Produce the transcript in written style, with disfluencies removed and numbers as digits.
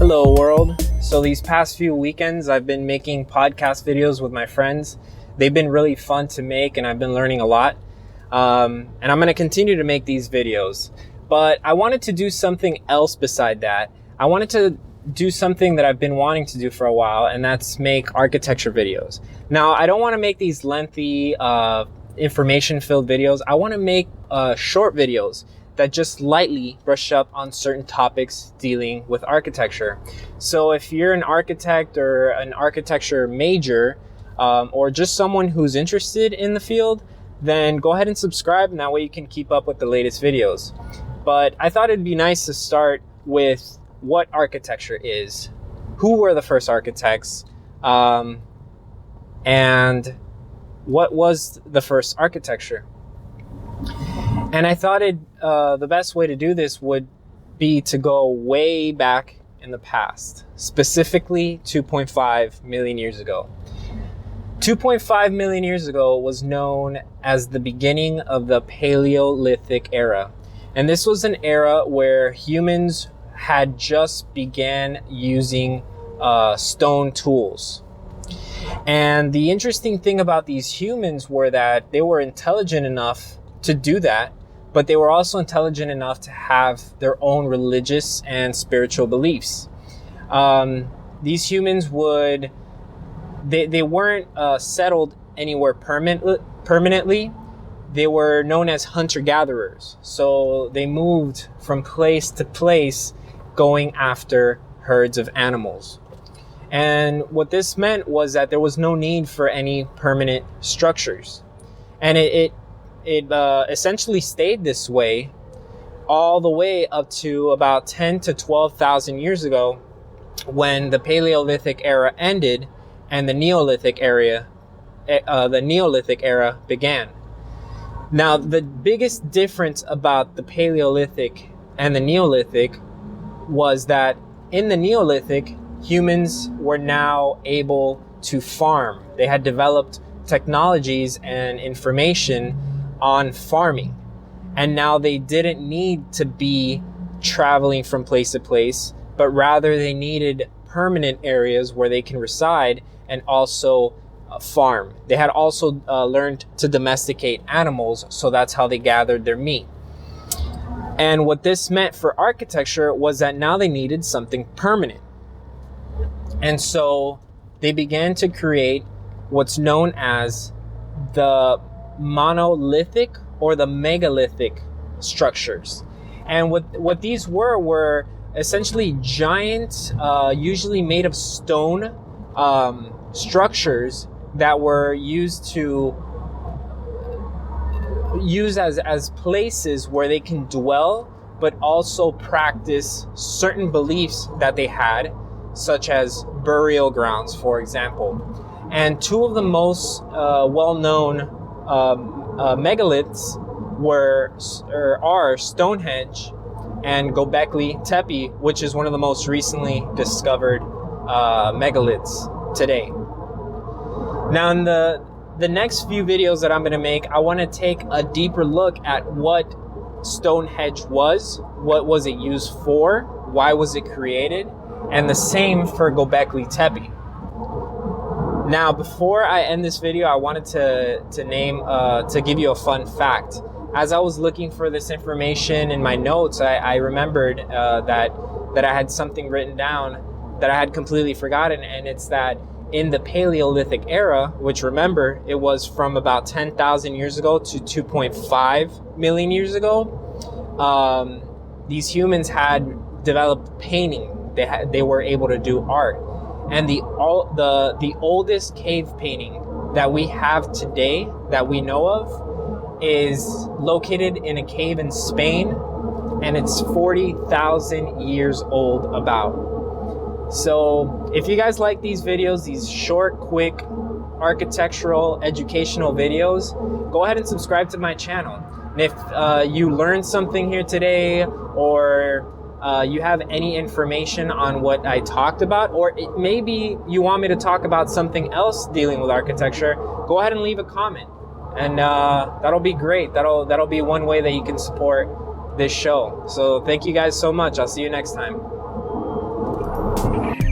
Hello world. So these past few weekends I've been making podcast videos with my friends. They've been really fun to make and I've been learning a lot. And I'm going to continue to make these videos. But I wanted to do something else beside that. I wanted to do something that I've been wanting to do for a while, and that's make architecture videos. Now, I don't want to make these lengthy information-filled videos. I want to make short videos that just lightly brush up on certain topics dealing with architecture. So if you're an architect or an architecture major, or just someone who's interested in the field, then go ahead and subscribe, and that way you can keep up with the latest videos. But I thought it'd be nice to start with what architecture is, who were the first architects, and what was the first architecture. And I thought the best way to do this would be to go way back in the past, specifically 2.5 million years ago. 2.5 million years ago was known as the beginning of the Paleolithic era. And this was an era where humans had just began using stone tools. And the interesting thing about these humans were that they were intelligent enough to do that, but they were also intelligent enough to have their own religious and spiritual beliefs. These humans they weren't settled anywhere permanently. They were known as hunter-gatherers. So they moved from place to place going after herds of animals. And what this meant was that there was no need for any permanent structures. And it essentially stayed this way all the way up to about 10 to 12,000 years ago, when the Paleolithic era ended and the Neolithic era began. Now, the biggest difference about the Paleolithic and the Neolithic was that in the Neolithic, humans were now able to farm. They had developed technologies and information on farming. And now they didn't need to be traveling from place to place, but rather they needed permanent areas where they can reside and also farm. They had also learned to domesticate animals, so that's how they gathered their meat. And what this meant for architecture was that now they needed something permanent. And so they began to create what's known as the monolithic or the megalithic structures. And what these were essentially giant, usually made of stone, structures that were used as places where they can dwell, but also practice certain beliefs that they had, such as burial grounds, for example. And two of the most well-known megaliths are Stonehenge and Göbekli Tepe, which is one of the most recently discovered megaliths today. Now, in the next few videos that I'm going to make, I want to take a deeper look at what Stonehenge was, what was it used for, why was it created, and the same for Göbekli Tepe. Now, before I end this video, I wanted to give you a fun fact. As I was looking for this information in my notes, I remembered that I had something written down that I had completely forgotten, and it's that in the Paleolithic era, which, remember, it was from about 10,000 years ago to 2.5 million years ago, these humans had developed painting. They were able to do art. And the oldest cave painting that we have today, that we know of, is located in a cave in Spain, and it's 40,000 years old about. So if you guys like these videos, these short, quick, architectural, educational videos, go ahead and subscribe to my channel. And if you learned something here today, or you have any information on what I talked about, or maybe you want me to talk about something else dealing with architecture, go ahead and leave a comment. And that'll be great. That'll be one way that you can support this show. So thank you guys so much. I'll see you next time. you.